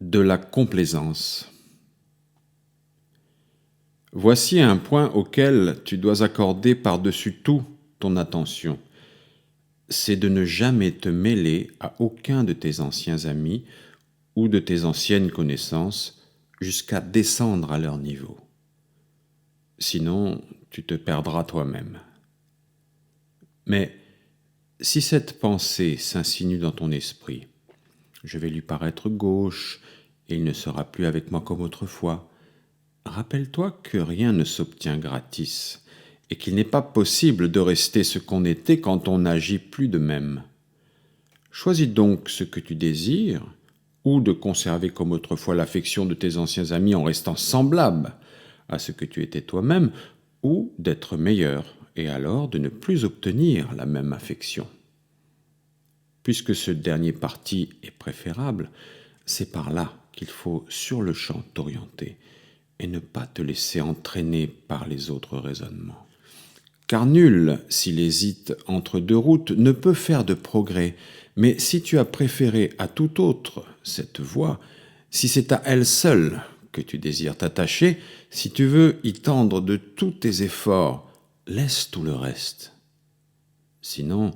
De la complaisance. Voici un point auquel tu dois accorder par-dessus tout ton attention. C'est de ne jamais te mêler à aucun de tes anciens amis ou de tes anciennes connaissances jusqu'à descendre à leur niveau. Sinon, tu te perdras toi-même. Mais si cette pensée s'insinue dans ton esprit, je vais lui paraître gauche et il ne sera plus avec moi comme autrefois, rappelle-toi que rien ne s'obtient gratis et qu'il n'est pas possible de rester ce qu'on était quand on n'agit plus de même. Choisis donc ce que tu désires, ou de conserver comme autrefois l'affection de tes anciens amis en restant semblable à ce que tu étais toi-même, ou d'être meilleur et alors de ne plus obtenir la même affection. Puisque ce dernier parti est préférable, c'est par là qu'il faut sur le champ t'orienter et ne pas te laisser entraîner par les autres raisonnements. Car nul, s'il hésite entre deux routes, ne peut faire de progrès, mais si tu as préféré à tout autre cette voie, si c'est à elle seule que tu désires t'attacher, si tu veux y tendre de tous tes efforts, laisse tout le reste. Sinon,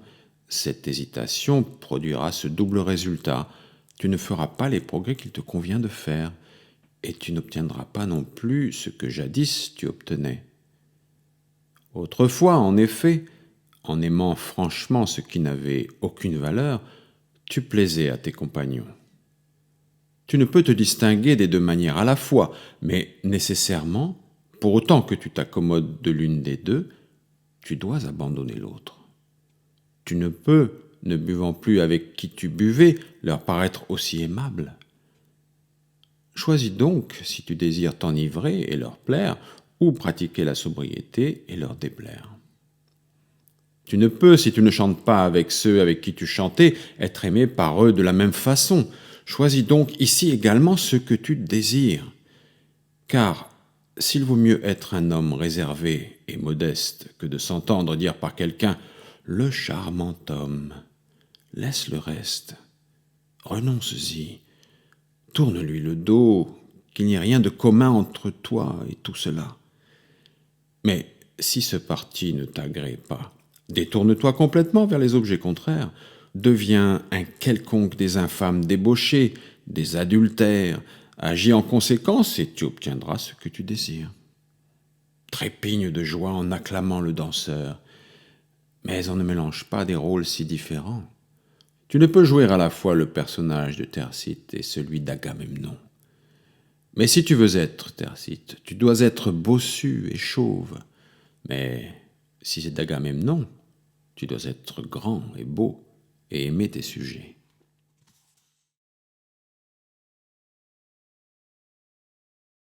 cette hésitation produira ce double résultat. Tu ne feras pas les progrès qu'il te convient de faire, et tu n'obtiendras pas non plus ce que jadis tu obtenais. Autrefois, en effet, en aimant franchement ce qui n'avait aucune valeur, tu plaisais à tes compagnons. Tu ne peux te distinguer des deux manières à la fois, mais nécessairement, pour autant que tu t'accommodes de l'une des deux, tu dois abandonner l'autre. Tu ne peux, ne buvant plus avec qui tu buvais, leur paraître aussi aimable. Choisis donc si tu désires t'enivrer et leur plaire, ou pratiquer la sobriété et leur déplaire. Tu ne peux, si tu ne chantes pas avec ceux avec qui tu chantais, être aimé par eux de la même façon. Choisis donc ici également ce que tu désires. Car s'il vaut mieux être un homme réservé et modeste que de s'entendre dire par quelqu'un « le charmant homme », laisse le reste, renonce-y, tourne-lui le dos, qu'il n'y ait rien de commun entre toi et tout cela. Mais si ce parti ne t'agrée pas, détourne-toi complètement vers les objets contraires, deviens un quelconque des infâmes débauchés, des adultères, agis en conséquence et tu obtiendras ce que tu désires. Trépigne de joie en acclamant le danseur, mais on ne mélange pas des rôles si différents. Tu ne peux jouer à la fois le personnage de Thersites et celui d'Agamemnon. Mais si tu veux être Thersites, tu dois être bossu et chauve. Mais si c'est d'Agamemnon, tu dois être grand et beau et aimer tes sujets.